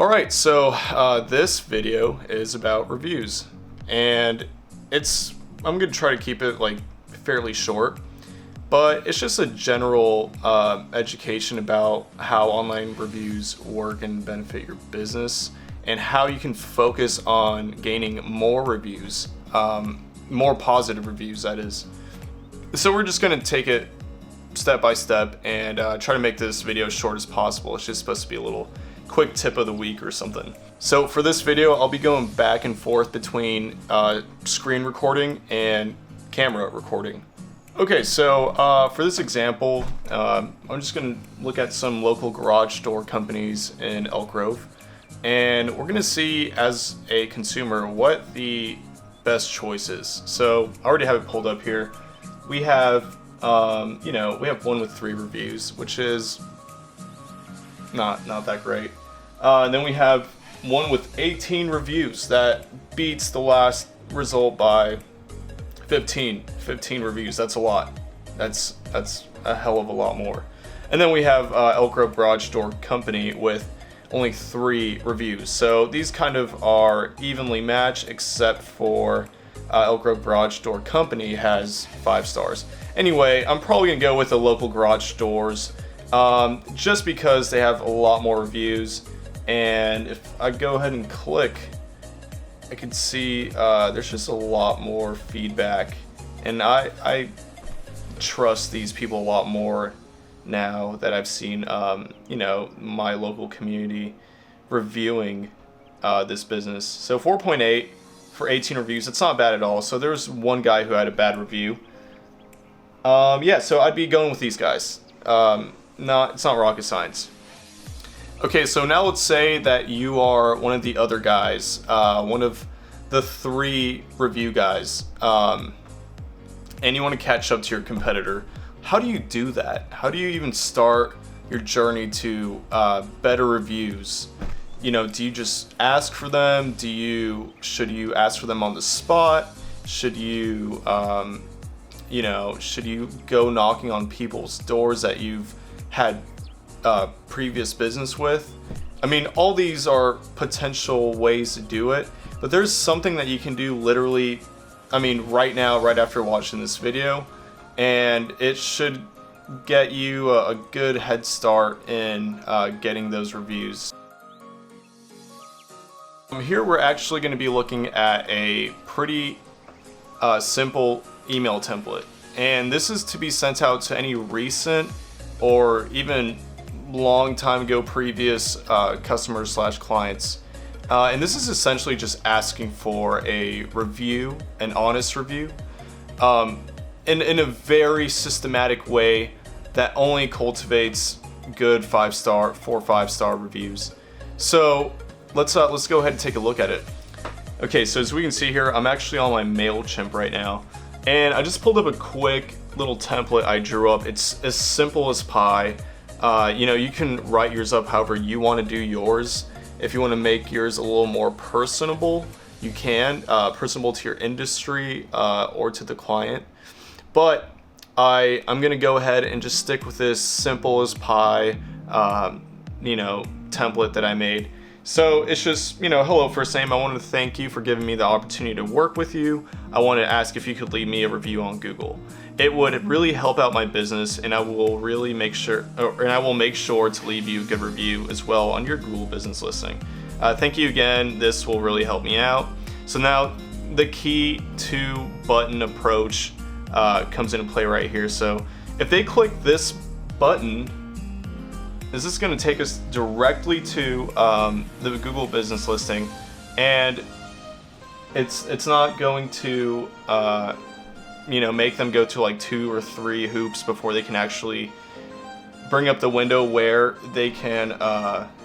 Alright, so this video is about reviews, and I'm going to try to keep it like fairly short, but it's just a general education about how online reviews work and benefit your business, and how you can focus on gaining more reviews, more positive reviews, that is. So we're just going to take it step by step and try to make this video as short as possible. It's just supposed to be a little quick tip of the week or something. So for this video, I'll be going back and forth between screen recording and camera recording. Okay, so for this example, I'm just going to look at some local garage door companies in Elk Grove, and we're going to see as a consumer what the best choice is. So I already have it pulled up here. We have we have one with 3 reviews, which is not that great. And then we have one with 18 reviews that beats the last result by 15 reviews. That's a lot. That's a hell of a lot more. And then we have Elk Grove Garage Door Company with only 3 reviews. So these kind of are evenly matched, except for Elk Grove Garage Door Company has 5 stars. Anyway, I'm probably gonna go with the local garage doors, just because they have a lot more reviews. And if I go ahead and click, I can see there's just a lot more feedback, and I trust these people a lot more now that I've seen my local community reviewing this business. So 4.8 for 18 reviews, it's not bad at all. So there's one guy who had a bad review. So I'd be going with these guys. It's not rocket science. Okay, so now let's say that you are one of the other guys, one of the 3 review guys, and you want to catch up to your competitor. How do you do that? How do you even start your journey to better reviews? Do you just ask for them? Should you ask for them on the spot? Should you go knocking on people's doors that you've had previous business with? I mean, all these are potential ways to do it, but there's something that you can do literally, right now, right after watching this video, and it should get you a good head start in getting those reviews. Here we're actually going to be looking at a pretty simple email template, and this is to be sent out to any recent or even long time ago previous customers / clients, and this is essentially just asking for a review, an honest review, in a very systematic way that only cultivates good 4 5-star reviews. So let's go ahead and take a look at it. Okay, so as we can see here, I'm actually on my MailChimp right now, and I just pulled up a quick little template I drew up. It's as simple as pie. You can write yours up however you want to do yours. If you want to make yours a little more personable, you can, personable to your industry or to the client. But I'm going to go ahead and just stick with this simple as pie, template that I made. So it's just, hello, first name. I wanted to thank you for giving me the opportunity to work with you. I wanted to ask if you could leave me a review on Google. It would really help out my business, and I will make sure to leave you a good review as well on your Google business listing. Thank you again. This will really help me out. So now the key to button approach comes into play right here. So if they click this button, this is going to take us directly to the Google business listing, and it's not going to make them go to like 2 or 3 hoops before they can actually bring up the window where they can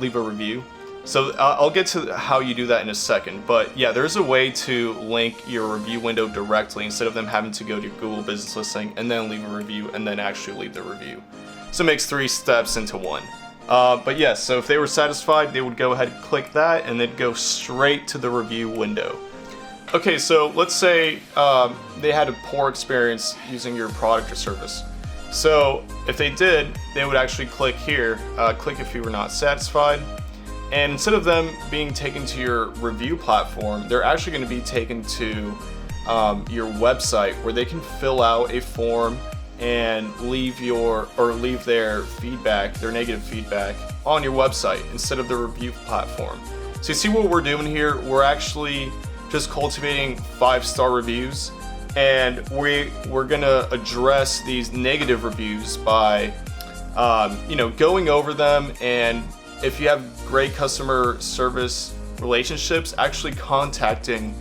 leave a review. So I'll get to how you do that in a second, but yeah, there's a way to link your review window directly instead of them having to go to Google business listing and then leave a review and then actually leave the review. So it makes 3 steps into one. But yes, so if they were satisfied, they would go ahead and click that, and they'd go straight to the review window. Okay, so let's say they had a poor experience using your product or service. So if they did, they would actually click here, click if you were not satisfied, And instead of them being taken to your review platform, they're actually going to be taken to your website, where they can fill out a form and leave their feedback, their negative feedback, on your website instead of the review platform. So you see what we're doing here? We're actually just cultivating 5-star reviews, and we're gonna address these negative reviews by going over them, and if you have great customer service relationships, actually contacting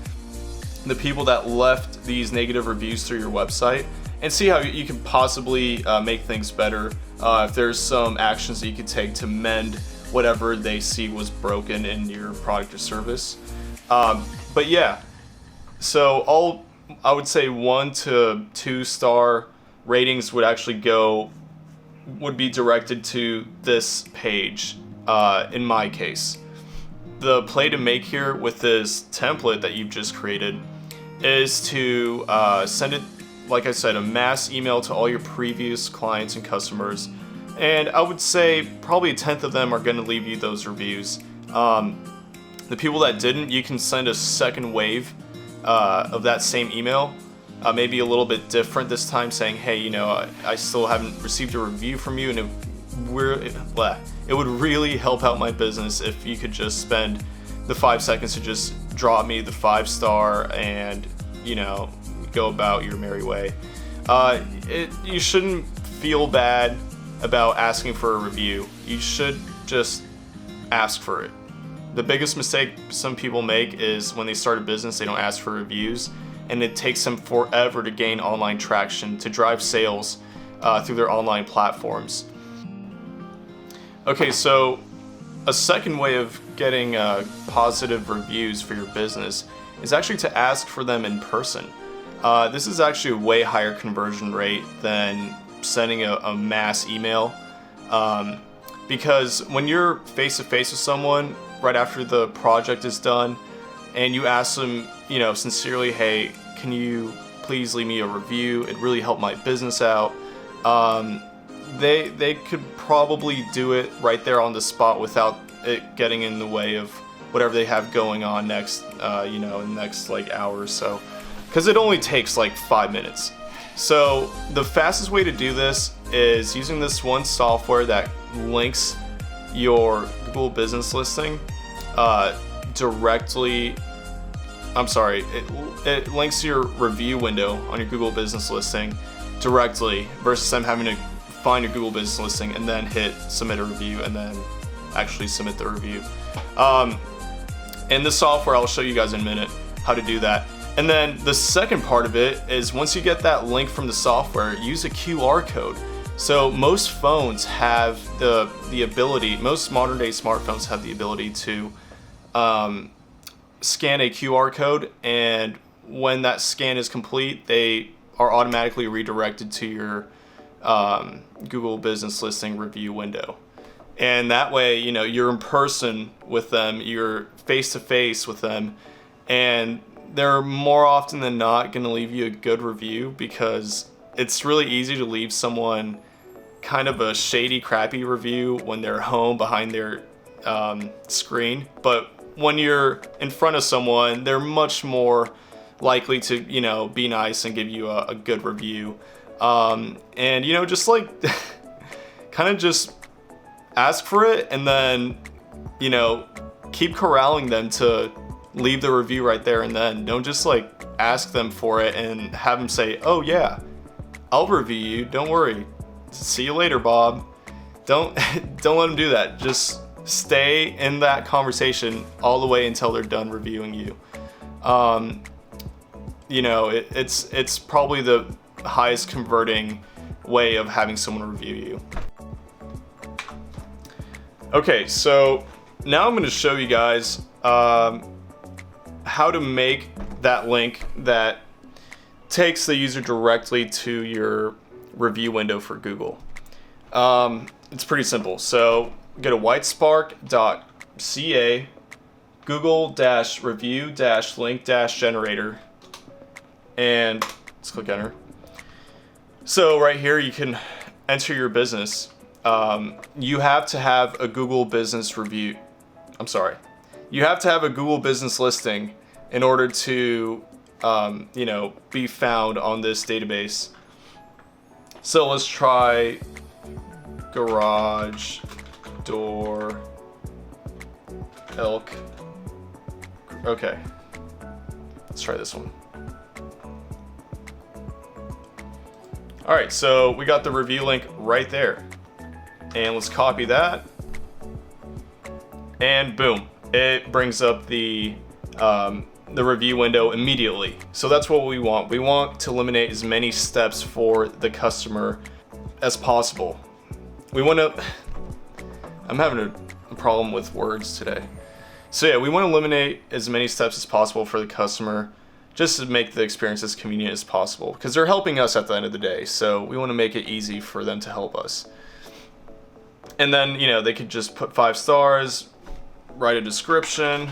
the people that left these negative reviews through your website, and see how you can possibly make things better. If there's some actions that you could take to mend whatever they see was broken in your product or service. But yeah, so I would say 1 to 2-star ratings would be directed to this page. In my case, the play to make here with this template that you've just created is to send it, like I said, a mass email to all your previous clients and customers, and I would say probably 1/10 of them are going to leave you those reviews. The people that didn't, you can send a second wave of that same email, maybe a little bit different this time, saying, hey, I still haven't received a review from you, and it would really help out my business if you could just spend the 5 seconds to just drop me the 5-star and go about your merry way. You shouldn't feel bad about asking for a review. You should just ask for it. The biggest mistake some people make is when they start a business, they don't ask for reviews, and it takes them forever to gain online traction, to drive sales through their online platforms. Okay, so a second way of getting positive reviews for your business is actually to ask for them in person. This is actually a way higher conversion rate than sending a mass email, because when you're face-to-face with someone right after the project is done, and you ask them, sincerely, hey, can you please leave me a review? It really helped my business out. They could probably do it right there on the spot without it getting in the way of whatever they have going on next, in the next hour or so, because it only takes 5 minutes. So the fastest way to do this is using this one software that links your Google business listing directly. It links your review window on your Google business listing directly, versus them having to find your Google business listing and then hit submit a review and then actually submit the review. And the software, I'll show you guys in a minute how to do that. And then the second part of it is, once you get that link from the software, use a QR code. So most phones have the ability, most modern day smartphones have the ability to scan a QR code, and when that scan is complete, they are automatically redirected to your Google business listing review window. And that way, you're in person with them, you're face to face with them, and they're more often than not going to leave you a good review, because it's really easy to leave someone kind of a shady, crappy review when they're home behind their screen. But when you're in front of someone, they're much more likely to, be nice and give you a good review. And, just kind of just ask for it, and then, keep corralling them to leave the review right there and then. Don't just ask them for it and have them say, oh yeah, I'll review you, don't worry, see you later, Bob. Don't let them do that. Just stay in that conversation all the way until they're done reviewing you. It's probably the highest converting way of having someone review you. Okay, so now I'm going to show you guys how to make that link that takes the user directly to your review window for Google. It's pretty simple. So go to whitespark.ca, Google-review-link-generator, and let's click enter. So right here you can enter your business. You have to have a Google business review, I'm sorry. You have to have a Google business listing in order to, you know, be found on this database. So let's try garage door elk. Okay, let's try this one. All right, so we got the review link right there, and let's copy that, and boom, it brings up the review window immediately. So that's what we want. We want to eliminate as many steps for the customer as possible. We want to, I'm having a problem with words today. So yeah, we want to eliminate as many steps as possible for the customer, just to make the experience as convenient as possible, because they're helping us at the end of the day. So we want to make it easy for them to help us. And then, you know, they could just put 5 stars, write a description,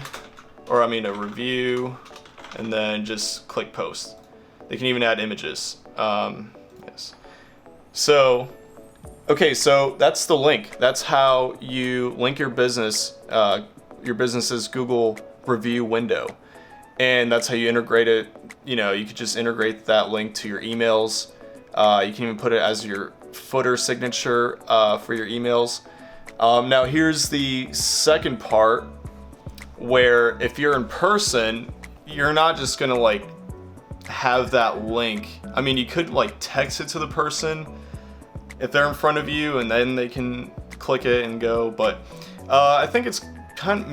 or I mean a review, and then just click post. They can even add images. Yes. So, okay, so that's the link. That's how you link your business's Google review window. And that's how you integrate it. You know, you could just integrate that link to your emails. You can even put it as your footer signature for your emails. Now here's the second part, where if you're in person, you're not just gonna like have that link. I mean, you could like text it to the person if they're in front of you, and then they can click it and go. But I think it's kind of,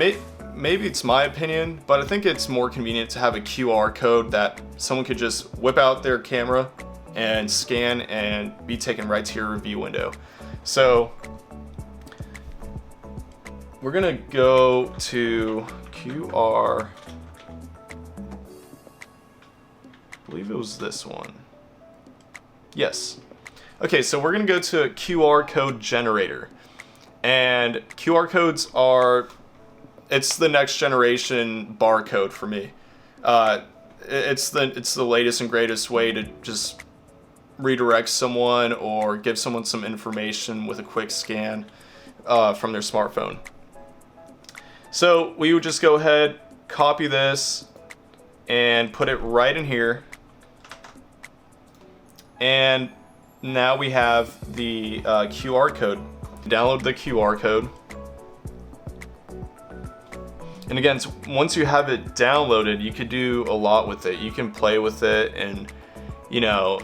maybe it's my opinion, but I think it's more convenient to have a QR code that someone could just whip out their camera and scan and be taken right to your review window. So we're gonna go to QR, I believe it was this one. Yes. Okay, so we're gonna go to a QR code generator. And QR codes are, it's the next generation barcode for me. It's the latest and greatest way to just redirect someone or give someone some information with a quick scan from their smartphone. So we would just go ahead, copy this, and put it right in here. And now we have the QR code. Download the QR code. And again, once you have it downloaded, you could do a lot with it. You can play with it and, you know,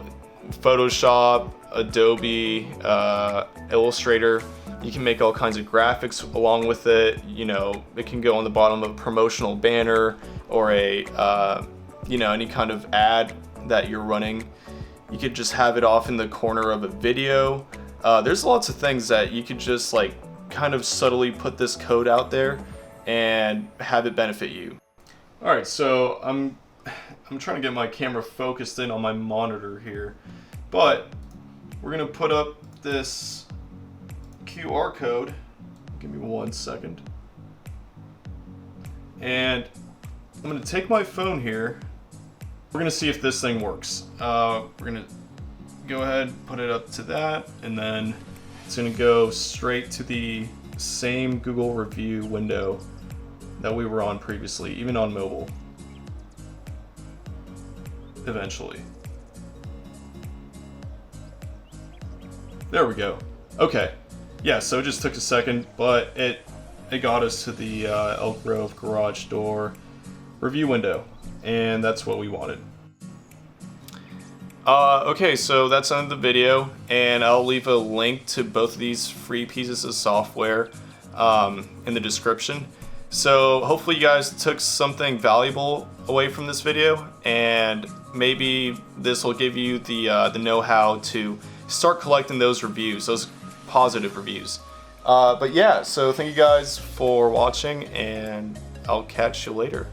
Photoshop, Adobe, Illustrator. You can make all kinds of graphics along with it. You know, it can go on the bottom of a promotional banner or a, you know, any kind of ad that you're running. You could just have it off in the corner of a video. There's lots of things that you could just like kind of subtly put this code out there and have it benefit you. All right, so I'm trying to get my camera focused in on my monitor here, but we're gonna put up this QR code. Give me 1 second. And I'm gonna take my phone here. We're gonna see if this thing works. We're gonna go ahead, put it up to that, and then it's gonna go straight to the same Google review window that we were on previously, even on mobile. Eventually. There we go. Okay. Yeah, so it just took a second, but it got us to the Elk Grove garage door review window, and that's what we wanted. Okay, so that's the end of the video, and I'll leave a link to both of these free pieces of software in the description. So hopefully you guys took something valuable away from this video, and maybe this will give you the know-how to start collecting those reviews, those positive reviews. But yeah, so thank you guys for watching, and I'll catch you later.